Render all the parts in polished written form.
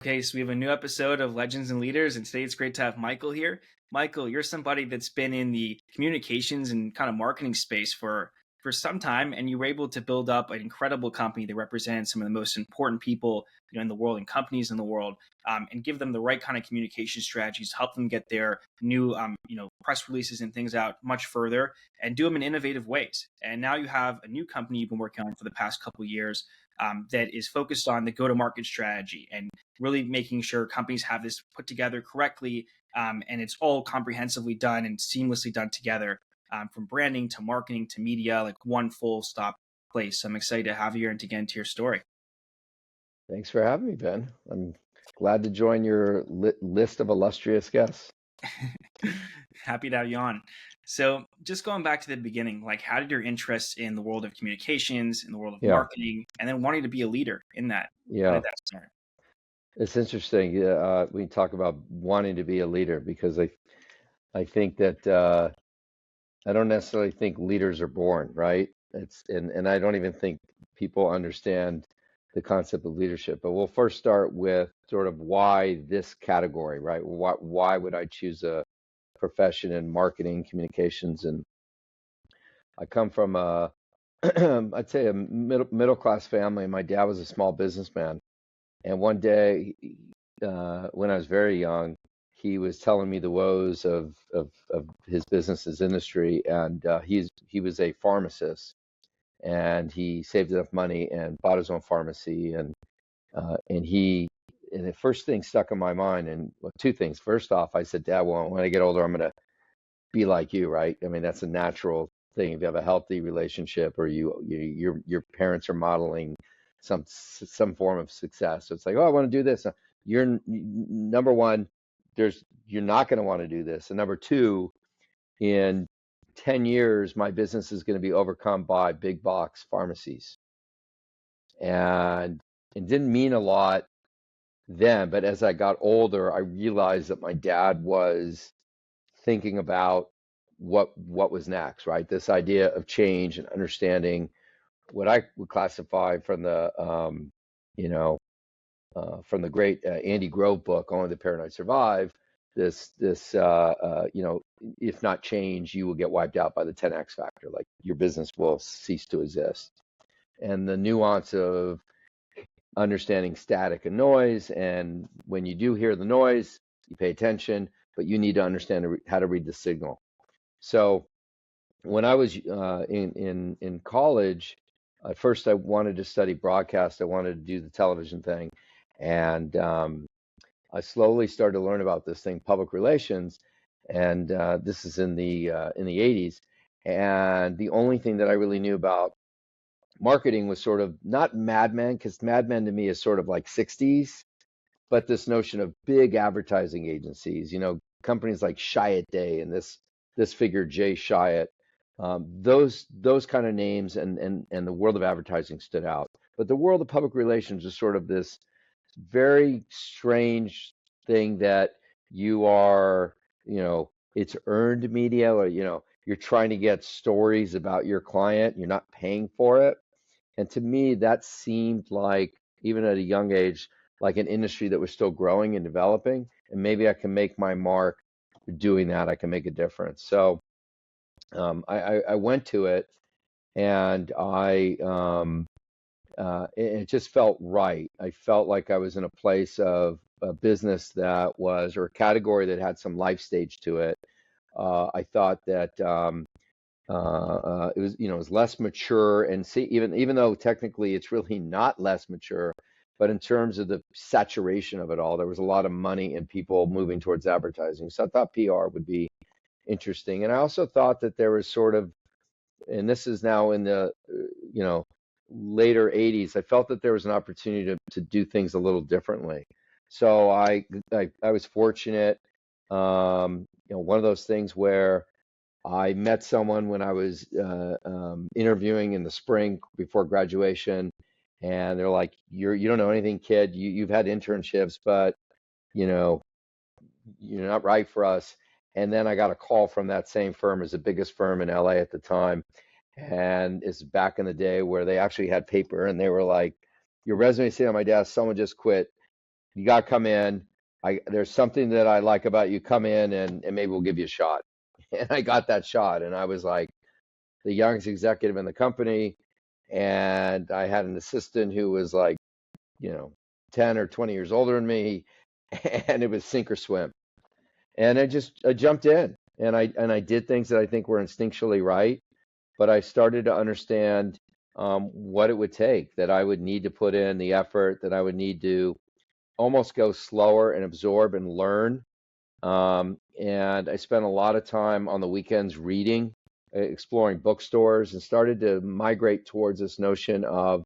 Okay, so we have a new episode of Legends and Leaders, and today it's great to have Michael here. Michael, you're somebody that's been in the communications and kind of marketing space for some time, and you were able to build up an incredible company that represents some of the most important people, in the world and companies in the world, and give them the right kind of communication strategies, help them get their new, press releases and things out much further, and do them in innovative ways. And now you have a new company you've been working on for the past couple of years. That is focused on the go-to-market strategy and really making sure companies have this put together correctly, and it's all comprehensively done and seamlessly done together, from branding to marketing to media, like one full stop place. So I'm excited to have you here and to get into your story. Thanks for having me, Ben. I'm glad to join your list of illustrious guests. Happy to have you on. So just going back to the beginning, like how did your interest in the world of communications, in the world of Yeah, marketing, and then wanting to be a leader in that, how yeah. did that start? It's interesting. Yeah, we talk about wanting to be a leader because I think that I don't necessarily think leaders are born, right? And I don't even think people understand the concept of leadership. But we'll first start with sort of why this category, right? Why would I choose a profession in marketing, communications, and I come from a I'd say a middle class family. My dad was a small businessman, and one day, when I was very young, he was telling me the woes of his business's industry, and he was a pharmacist, and he saved enough money and bought his own pharmacy, and he and the first thing stuck in my mind, and well, two things. First off, I said, Dad, well, when I get older, I'm gonna be like you, right? I mean, that's a natural thing. If you have a healthy relationship, or your parents are modeling some form of success, so it's like, oh, I want to do this. Number one, you're not going to want to do this, and number two, in 10 years, my business is going to be overcome by big box pharmacies, and it didn't mean a lot then, but as I got older, I realized that my dad was thinking about what was next, right? This idea of change and understanding what I would classify you know, from the great Andy Grove book, Only the Paranoid Survive. If not change, you will get wiped out by the 10x factor. Like your business will cease to exist. And the nuance of understanding static and noise, and when you do hear the noise, you pay attention, but you need to understand how to read the signal. So when I was in college, at first I wanted to study broadcast. I wanted to do the television thing, and I slowly started to learn about this thing, public relations, and this is in the 80s. And the only thing that I really knew about marketing was sort of not Mad Men, because Mad Men to me is sort of like 60s, but this notion of big advertising agencies, companies like Chiat Day and this figure Jay Chiat, those kind of names and the world of advertising stood out. But the world of public relations is sort of this very strange thing that you are, it's earned media, or you're trying to get stories about your client, you're not paying for it. And to me, that seemed like, even at a young age, like an industry that was still growing and developing. And maybe I can make my mark doing that. I can make a difference. So I went to it, and it just felt right. I felt like I was in a place of a business that was, or a category that had some life stage to it. I thought that it was less mature, and see, even though technically it's really not less mature, but in terms of the saturation of it all, there was a lot of money and people moving towards advertising. So I thought PR would be interesting, and I also thought that there was sort of, and this is now in the later 80s, I felt that there was an opportunity to do things a little differently. So I was fortunate, one of those things where I met someone when I was interviewing in the spring before graduation, and they're like, you don't know anything, kid. You've had internships, but you know you're not right for us. And then I got a call from that same firm, as the biggest firm in LA at the time, and it's back in the day where they actually had paper, and they were like, your resume sitting on my desk, someone just quit You got to come in. There's something that I like about you. Come in and maybe we'll give you a shot. And I got that shot, and I was like the youngest executive in the company, and I had an assistant who was like, 10 or 20 years older than me, and it was sink or swim. And I jumped in, and I did things that I think were instinctually right, but I started to understand what it would take, that I would need to put in the effort, that I would need to almost go slower and absorb and learn. And I spent a lot of time on the weekends reading, exploring bookstores, and started to migrate towards this notion of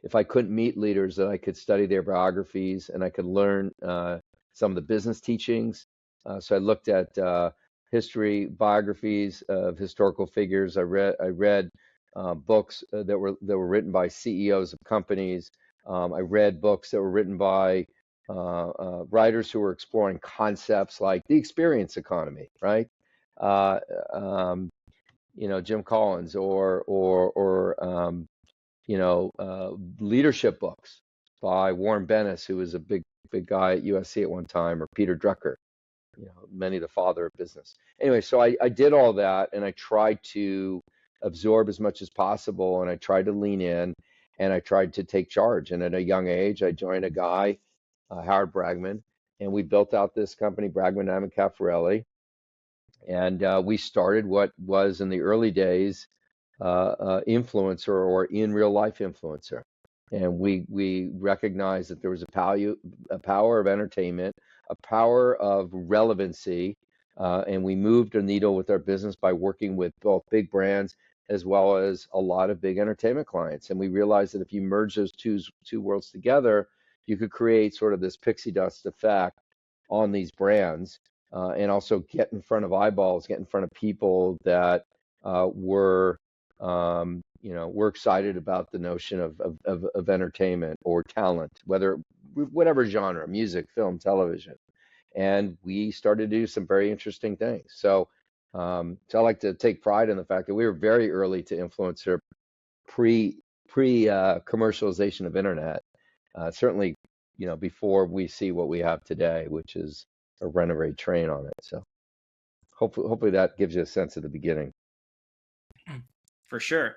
if I couldn't meet leaders, that I could study their biographies and I could learn some of the business teachings. So I looked at history biographies of historical figures. I read books that were written by CEOs of companies. I read books that were written by writers who were exploring concepts like the experience economy, right? Uh, um, Jim Collins or leadership books by Warren Bennis, who was a big guy at USC at one time, or Peter Drucker, many the father of business. Anyway, so I did all that, and I tried to absorb as much as possible, and I tried to lean in, and I tried to take charge. And at a young age, I joined a guy, Howard Bragman, and we built out this company, Bragman, Nyman, Ferrari, and we started what was in the early days influencer, or in real life influencer. And we recognized that there was a power of entertainment, a power of relevancy, and we moved a needle with our business by working with both big brands as well as a lot of big entertainment clients. And we realized that if you merge those two worlds together, you could create sort of this pixie dust effect on these brands, and also get in front of eyeballs, get in front of people that were we're excited about the notion of entertainment or talent, whatever genre, music, film, television. And we started to do some very interesting things. So I like to take pride in the fact that we were very early to influencer, pre commercialization of internet. Certainly, before we see what we have today, which is a renegade train on it. So hopefully that gives you a sense of the beginning. For sure.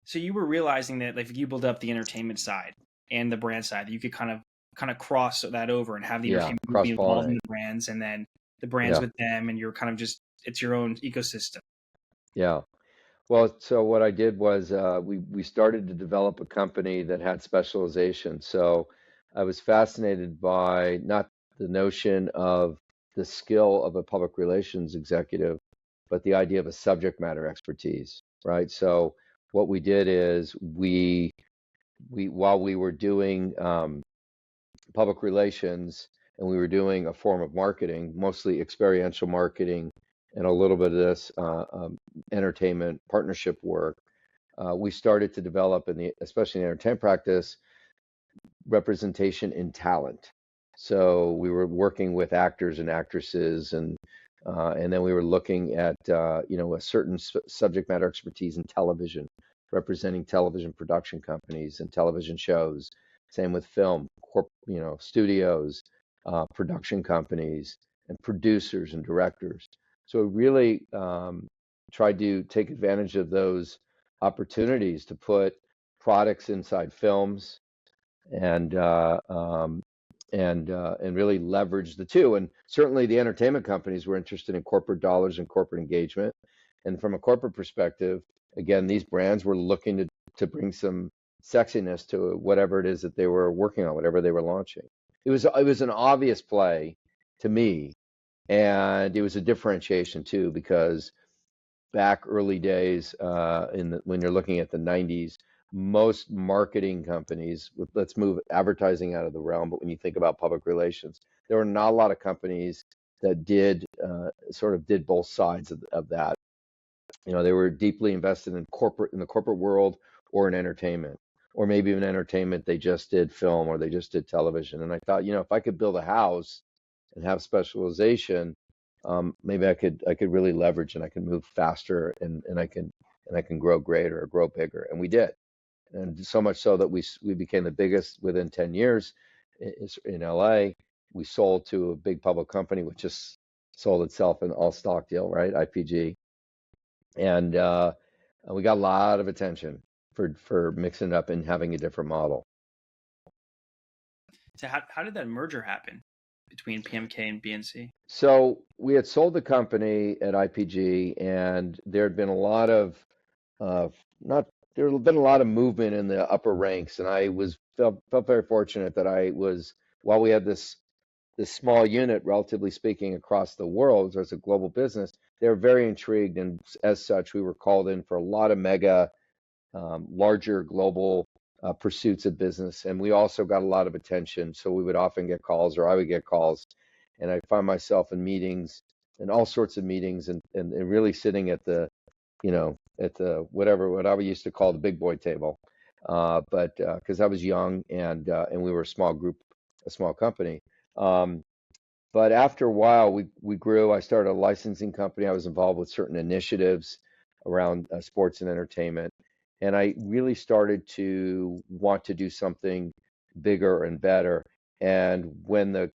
So you were realizing that like if you build up the entertainment side and the brand side, you could kind of cross that over and have the Yeah, entertainment group cross be involved in pollinate. the brands, and then the brands Yeah, with them, and you're kind of just it's your own ecosystem. yeah. Well, so what I did was we started to develop a company that had specialization. So I was fascinated by not the notion of the skill of a public relations executive, but the idea of a subject matter expertise, right? So what we did is we while we were doing public relations, and we were doing a form of marketing, mostly experiential marketing, and a little bit of this entertainment partnership work. We started to develop especially in the entertainment practice, representation in talent. So we were working with actors and actresses, and then we were looking at a certain subject matter expertise in television, representing television production companies and television shows. Same with film, studios, production companies, and producers and directors. So we really tried to take advantage of those opportunities to put products inside films, and and really leverage the two. And certainly the entertainment companies were interested in corporate dollars and corporate engagement. And from a corporate perspective, again, these brands were looking to bring some sexiness to whatever it is that they were working on, whatever they were launching. It was an obvious play to me, and it was a differentiation too, because back early days, when you're looking at the 90s, most marketing companies, let's move advertising out of the realm, but when you think about public relations, there were not a lot of companies that did both sides of that. They were deeply invested in the corporate world, or in entertainment, or maybe even entertainment, they just did film or they just did television. And I thought, if I could build a house and have specialization, maybe I could really leverage, and I can move faster, and I can grow greater or grow bigger. And we did. And so much so that we became the biggest within 10 years. in LA. We sold to a big public company, which just sold itself an all stock deal, right? IPG. And we got a lot of attention for mixing it up and having a different model. So how did that merger happen between PMK and BNC? So we had sold the company at IPG, and there had been a lot of uh, not there had been a lot of movement in the upper ranks, and I felt very fortunate that I was while we had this small unit, relatively speaking, across the world as a global business, they were very intrigued, and as such, we were called in for a lot of mega larger global pursuits of business. And we also got a lot of attention. So we would often get calls, or I would get calls, and I'd find myself in meetings and all sorts of meetings and really sitting at the, at the whatever, what I used to call the big boy table. But because I was young and we were a small group, a small company. But after a while, we grew. I started a licensing company. I was involved with certain initiatives around sports and entertainment. And I really started to want to do something bigger and better. And when the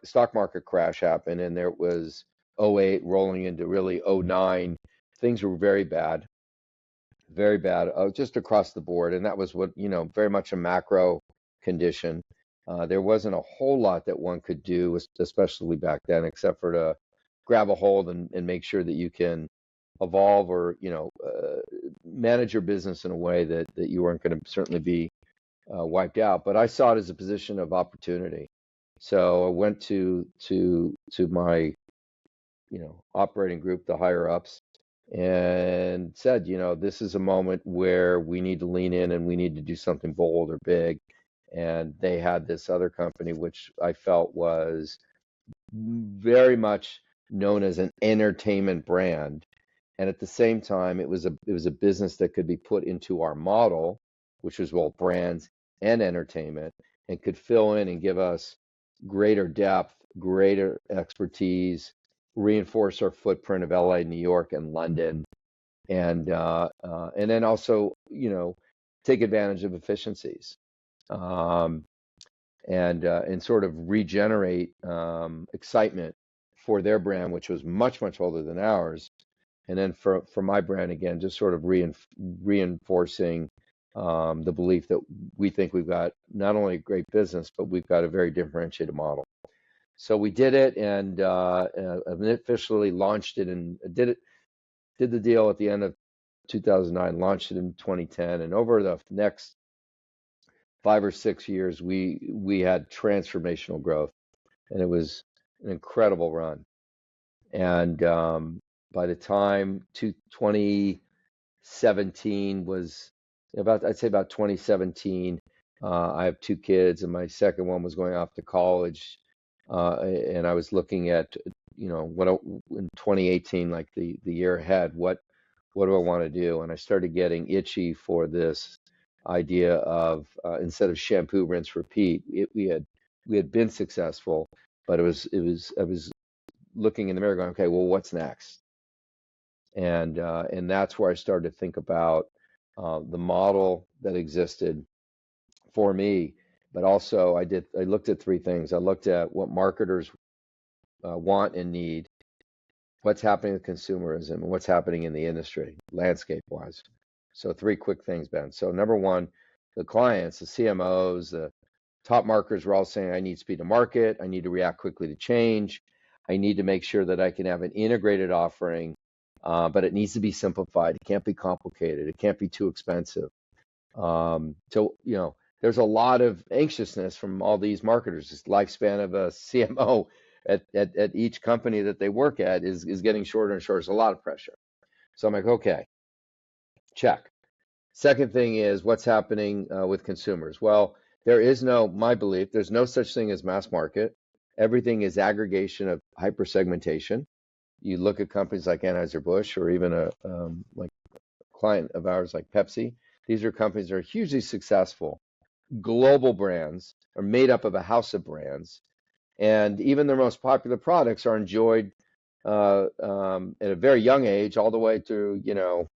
stock market crash happened, and there was '08 rolling into really '09, things were very bad, just across the board. And that was what, very much a macro condition. There wasn't a whole lot that one could do, especially back then, except for to grab a hold and make sure that you can evolve or manage your business in a way that you weren't going to certainly be wiped out. But I saw it as a position of opportunity. So I went to my operating group, the higher ups, and said, this is a moment where we need to lean in and we need to do something bold or big. And they had this other company, which I felt was very much known as an entertainment brand. And at the same time, it was a business that could be put into our model, which was both brands and entertainment, and could fill in and give us greater depth, greater expertise, reinforce our footprint of LA, New York, and London, and then also take advantage of efficiencies. Um, and sort of regenerate excitement for their brand, which was much, much older than ours. And then for my brand, again, just sort of reinforcing the belief that we think we've got not only a great business, but we've got a very differentiated model. So we did it and officially launched it and did the deal at the end of 2009, launched it in 2010. And over the next 5 or 6 years, we had transformational growth, and it was an incredible run. And by the time 2017 was I'd say about 2017, I have two kids, and my second one was going off to college, and I was looking at, what in 2018, like the year ahead, what do I want to do? And I started getting itchy for this idea of instead of shampoo, rinse, repeat. We had been successful, but I was looking in the mirror, going, okay, well, what's next? And that's where I started to think about the model that existed for me. But also, I looked at three things. I looked at what marketers want and need, what's happening with consumerism, and what's happening in the industry, landscape-wise. So three quick things, Ben. So number one, the clients, the CMOs, the top marketers were all saying, I need speed to market. I need to react quickly to change. I need to make sure that I can have an integrated offering, but it needs to be simplified. It can't be complicated. It can't be too expensive. So, there's a lot of anxiousness from all these marketers. This lifespan of a CMO at each company that they work at is getting shorter and shorter. There's a lot of pressure. So I'm like, okay, check. Second thing is what's happening with consumers. Well, my belief, there's no such thing as mass market. Everything is aggregation of hyper segmentation. You look at companies like Anheuser-Busch or even like a client of ours like Pepsi. These are companies that are hugely successful. Global brands are made up of a house of brands, and even their most popular products are enjoyed at a very young age, all the way to the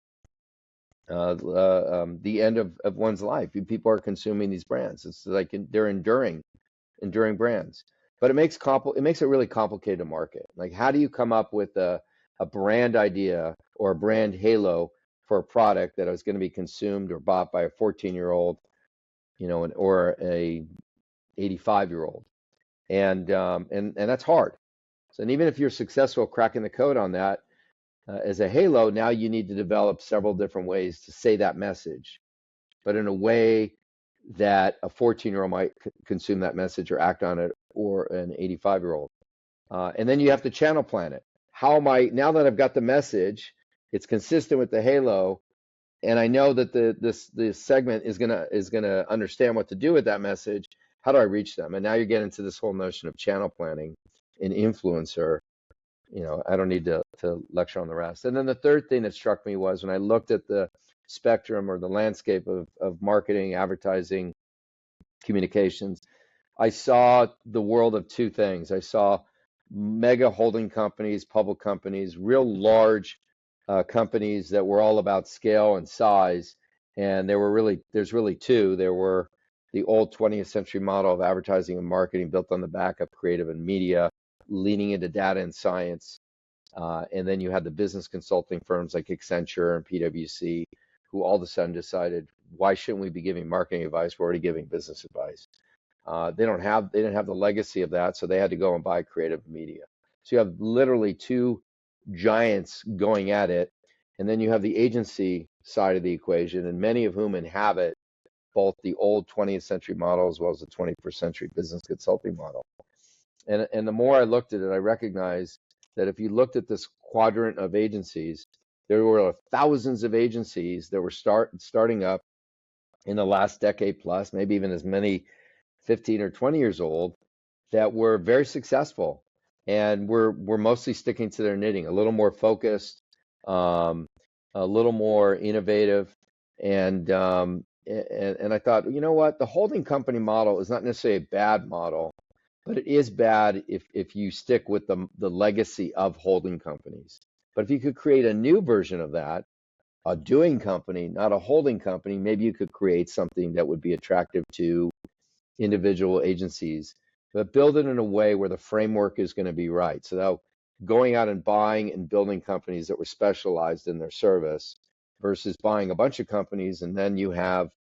end of one's life. People are consuming these brands. It's like they're enduring enduring brands. But it makes it really complicated to market. Like, how do you come up with a brand idea or a brand halo for a product that is going to be consumed or bought by a 14-year-old, or a 85-year-old, and that's hard. So, and even if you're successful cracking the code on that as a halo, now you need to develop several different ways to say that message, but in a way that a 14-year-old might consume that message or act on it, or an 85-year-old. And then you have to channel plan it. Now that I've got the message, it's consistent with the halo, and I know that this segment is gonna understand what to do with that message. How do I reach them? And now you get into this whole notion of channel planning and influencer. I don't need to lecture on the rest. And then the third thing that struck me was when I looked at the spectrum or the landscape of marketing, advertising, communications, I saw the world of two things. I saw mega holding companies, public companies, real large companies that were all about scale and size. And there's really two. There were the old 20th century model of advertising and marketing built on the back of creative and media, leaning into data and science. And then you had the business consulting firms like Accenture and PwC, who all of a sudden decided, why shouldn't we be giving marketing advice? We're already giving business advice. They didn't have the legacy of that, so they had to go and buy creative media. So you have literally two giants going at it, and then you have the agency side of the equation, and many of whom inhabit both the old 20th century model as well as the 21st century business consulting model. And the more I looked at it, I recognized that if you looked at this quadrant of agencies, there were thousands of agencies that were starting up in the last decade plus, maybe even as many 15 or 20 years old, that were very successful and were mostly sticking to their knitting, a little more focused, a little more innovative. And I thought, you know what, the holding company model is not necessarily a bad model, but it is bad if you stick with the legacy of holding companies. But if you could create a new version of that, a doing company, not a holding company, maybe you could create something that would be attractive to individual agencies, but build it in a way where the framework is going to be right. So now going out and buying and building companies that were specialized in their service versus buying a bunch of companies and then you have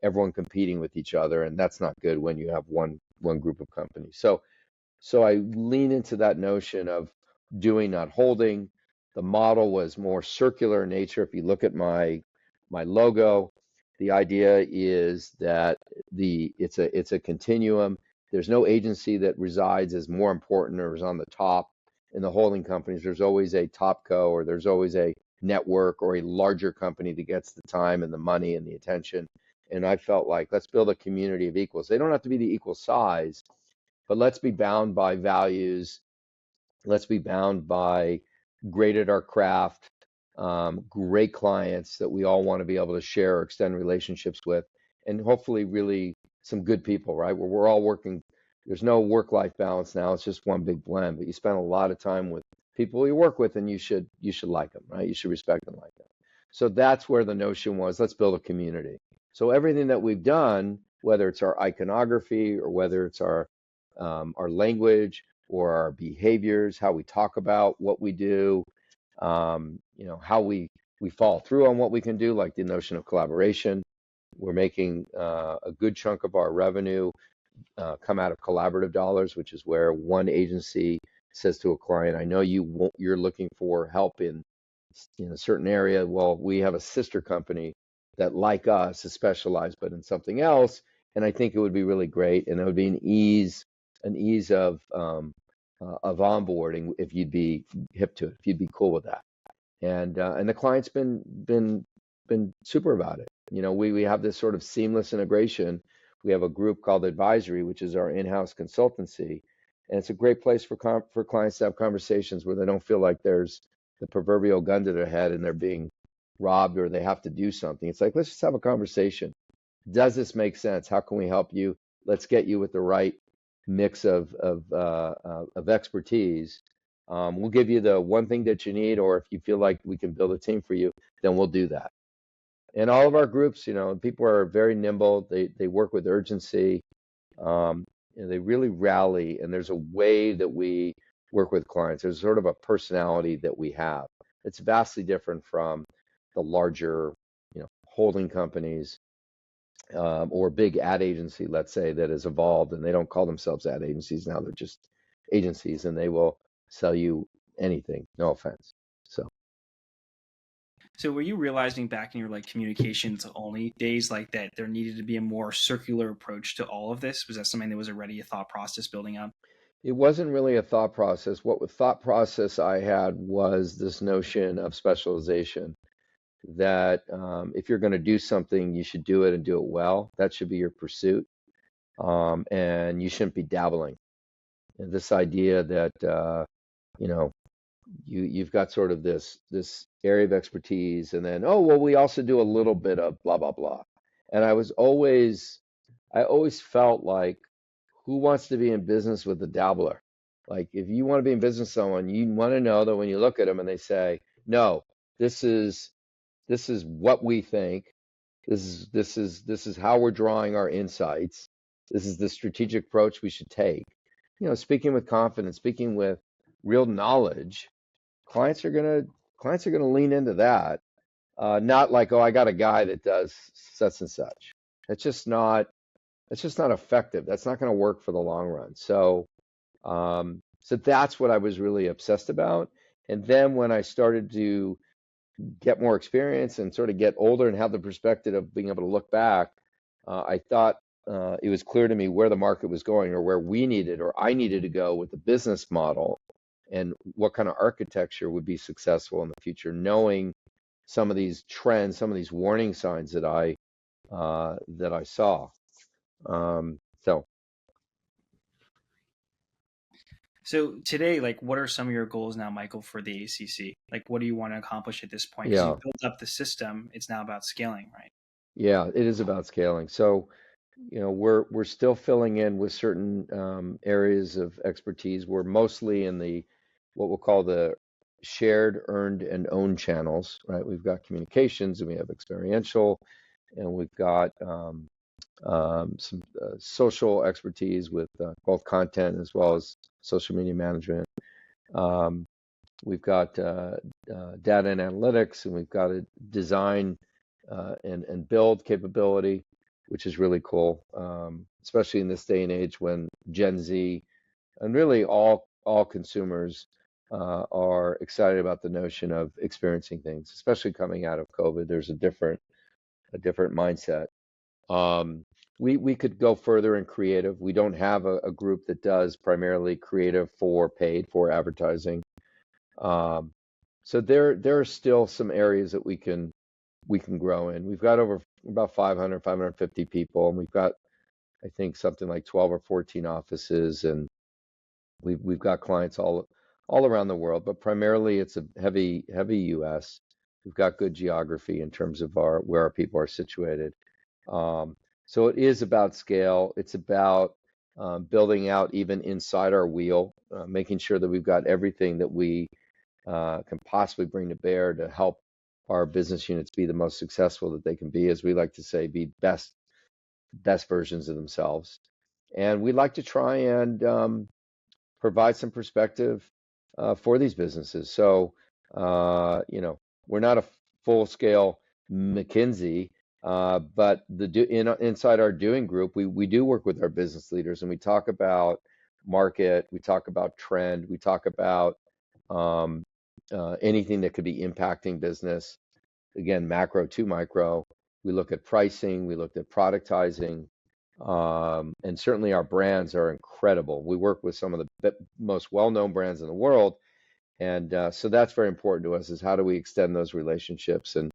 everyone competing with each other, and that's not good when you have one group of companies. So I lean into that notion of doing, not holding. The model was more circular in nature. If you look at my logo, the idea is that it's a continuum. There's no agency that resides as more important or is on the top. In the holding companies, there's always a top co, or there's always a network or a larger company that gets the time and the money and the attention. And I felt like, let's build a community of equals. They don't have to be the equal size, but let's be bound by values. Let's be bound by great at our craft, great clients that we all want to be able to share or extend relationships with, and hopefully really some good people, right? Where we're all working. There's no work-life balance now. It's just one big blend, but you spend a lot of time with people you work with, and you should like them, right? You should respect them like that. So that's where the notion was, let's build a community. So everything that we've done, whether it's our iconography or whether it's our language or our behaviors, how we talk about what we do, how we follow through on what we can do, like the notion of collaboration. We're making a good chunk of our revenue come out of collaborative dollars, which is where one agency says to a client, I know you're looking for help in a certain area. Well, we have a sister company that, like us, is specialized but in something else, and I think it would be really great, and it would be an ease of onboarding if you'd be hip to it, if you'd be cool with that. And the client's been super about it. We have this sort of seamless integration. We have a group called Advisory, which is our in-house consultancy, and it's a great place for clients to have conversations where they don't feel like there's the proverbial gun to their head and they're being robbed or they have to do something. It's like, let's just have a conversation. Does this make sense? How can we help you? Let's get you with the right mix of expertise. We'll give you the one thing that you need, or if you feel like we can build a team for you, then we'll do that. And all of our groups, people are very nimble. They work with urgency, and they really rally, and there's a way that we work with clients. There's sort of a personality that we have. It's vastly different from the larger, holding companies, or big ad agency, let's say, that has evolved, and they don't call themselves ad agencies now. They're just agencies, and they will sell you anything. No offense. So So were you realizing back in your like communications only days like that there needed to be a more circular approach to all of this? Was that something that was already a thought process building up? it wasn't really a thought process. What thought process I had was this notion of specialization, that if you're going to do something, you should do it and do it well. That should be your pursuit. And you shouldn't be dabbling. And this idea that you know you've got sort of this area of expertise, and then, oh well, we also do a little bit of blah blah blah. And I always felt like, who wants to be in business with a dabbler? Like, if you want to be in business with someone, you want to know that when you look at them and they say, no, this is what we think. This is how we're drawing our insights. This is the strategic approach we should take. Speaking with confidence, speaking with real knowledge, clients are gonna lean into that. Not like, oh, I got a guy that does such and such. It's just not. It's just not effective. That's not going to work for the long run. So that's what I was really obsessed about. And then when I started to get more experience and sort of get older and have the perspective of being able to look back, I thought it was clear to me where the market was going, or where we needed, or I needed to go with the business model, and what kind of architecture would be successful in the future, knowing some of these trends, some of these warning signs that I saw. So So today, like, what are some of your goals now, Michael, for the ACC? Like, what do you want to accomplish at this point? Because yeah, you've built up the system. It's now about scaling, right? yeah, it is about scaling. So, we're still filling in with certain areas of expertise. We're mostly in the what we'll call the shared, earned, and owned channels, right? We've got communications, and we have experiential, and we've got some social expertise with both content as well as social media management. Um, we've got data and analytics, and we've got a design and build capability, which is really cool, especially in this day and age when Gen Z and really all consumers are excited about the notion of experiencing things, especially coming out of COVID. There's a different mindset. Um, we could go further in creative. We don't have a group that does primarily creative for paid for advertising. Um, so there are still some areas that we can grow in. We've got over about 500, 550 people, and we've got, I think, something like 12 or 14 offices, and we've got clients all around the world, but primarily it's a heavy US. We've got good geography in terms of where our people are situated. Um, so it is about scale. It's about building out even inside our wheel, making sure that we've got everything that we can possibly bring to bear to help our business units be the most successful that they can be, as we like to say, be best versions of themselves. And we like to try and provide some perspective for these businesses. So, we're not a full scale McKinsey, but inside our doing group, we do work with our business leaders, and we talk about market, we talk about trend, we talk about um, anything that could be impacting business. Again, macro to micro. We look at pricing, we looked at productizing, and certainly our brands are incredible. We work with some of the most well-known brands in the world, and so that's very important to us, is how do we extend those relationships. And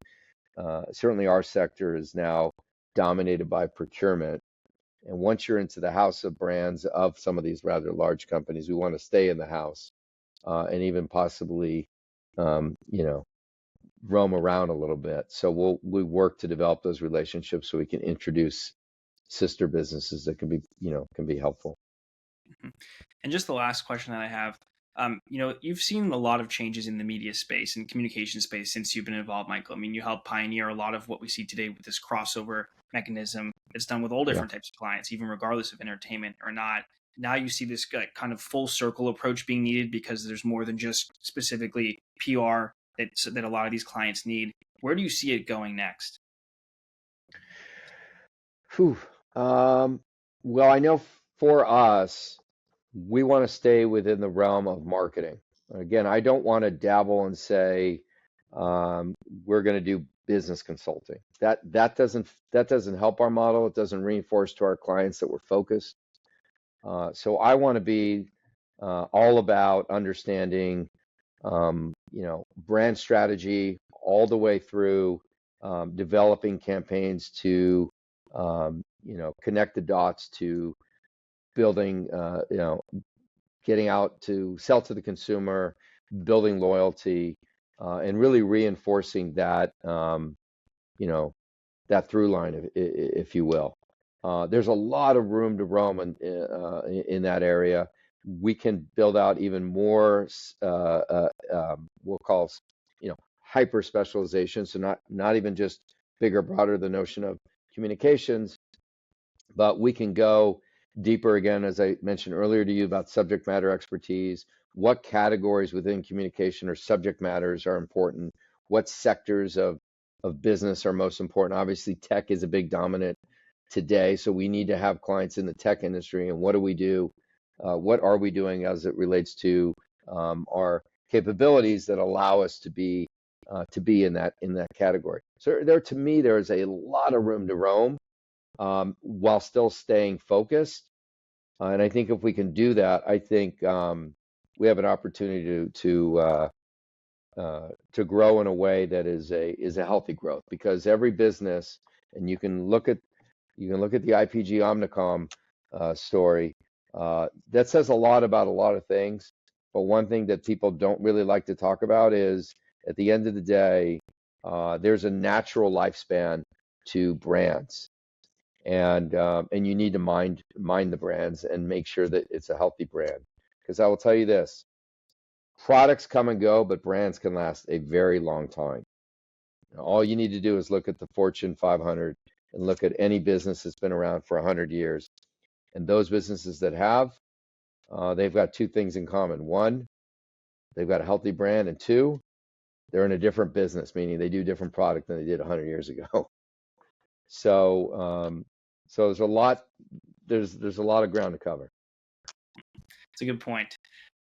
certainly our sector is now dominated by procurement. And once you're into the house of brands of some of these rather large companies, we want to stay in the house, and even possibly, um, you know, roam around a little bit. So we work to develop those relationships so we can introduce sister businesses that can be helpful. Mhm. And just the last question that I have, you've seen a lot of changes in the media space and communication space since you've been involved, Michael. I mean, you helped pioneer a lot of what we see today with this crossover mechanism It's done with all Yeah. different types of clients, even regardless of entertainment or not. Now you see this kind of full circle approach being needed because there's more than just specifically PR that a lot of these clients need. Where do you see it going next? Whew. Well, I know for us, we want to stay within the realm of marketing. Again, I don't want to dabble and say we're going to do business consulting. That doesn't help our model. It doesn't reinforce to our clients that we're focused. So I want to be all about understanding, brand strategy all the way through developing campaigns to, connect the dots to building, getting out to sell to the consumer, building loyalty, and really reinforcing that, you know, that through line, if you will. There's a lot of room to roam in that area. We can build out even more, we'll call, hyper specialization. So not even just bigger, broader, the notion of communications, but we can go deeper again, as I mentioned earlier to you about subject matter expertise. What categories within communication or subject matters are important? What sectors of business are most important? Obviously, tech is a big dominant today, so we need to have clients in the tech industry. And what do we do? What are we doing as it relates to our capabilities that allow us to be in that category? So to me, there is a lot of room to roam while still staying focused. And I think if we can do that, I think we have an opportunity to grow in a way that is a healthy growth, because every business, and you can look at the IPG Omnicom story. That says a lot about a lot of things, but one thing that people don't really like to talk about is, at the end of the day, there's a natural lifespan to brands, and you need to mind the brands and make sure that it's a healthy brand. Because I will tell you this: products come and go, but brands can last a very long time. All you need to do is look at the Fortune 500 and look at any business that's been around for 100 years. And those businesses that have, they've got two things in common. One, they've got a healthy brand, and two, they're in a different business, meaning they do different product than they did 100 years ago. So, so there's a lot of ground to cover. It's a good point.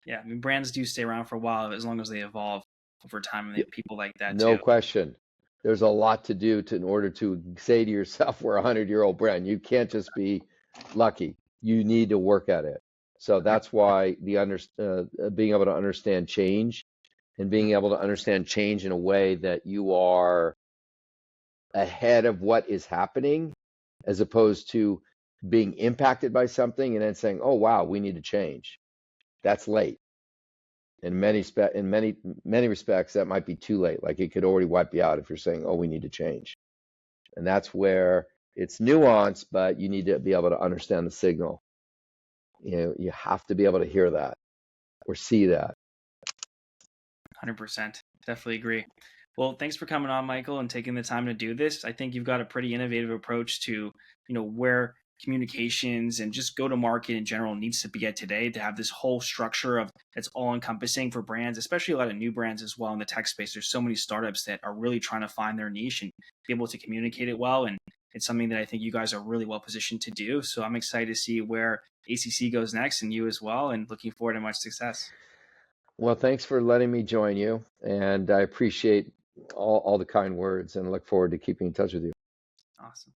Yeah, I mean, brands do stay around for a while as long as they evolve over time, and they have people like that No too. question. There's a lot to do in order to say to yourself, we're a 100-year-old brand. You can't just be lucky. You need to work at it. So that's why being able to understand change, and being able to understand change in a way that you are ahead of what is happening, as opposed to being impacted by something and then saying, oh, wow, we need to change. That's late. In many respects, that might be too late. Like, it could already wipe you out if you're saying, oh, we need to change. And that's where it's nuanced, but you need to be able to understand the signal. You have to be able to hear that or see that. 100%. Definitely agree. Well, thanks for coming on, Michael, and taking the time to do this. I think you've got a pretty innovative approach to, where communications and just go to market in general needs to be at today, to have this whole structure of that's all encompassing for brands, especially a lot of new brands as well in the tech space. There's so many startups that are really trying to find their niche and be able to communicate it well. And it's something that I think you guys are really well positioned to do. So I'm excited to see where ACC goes next, and you as well, and looking forward to much success. Well, thanks for letting me join you. And I appreciate all the kind words and look forward to keeping in touch with you. Awesome.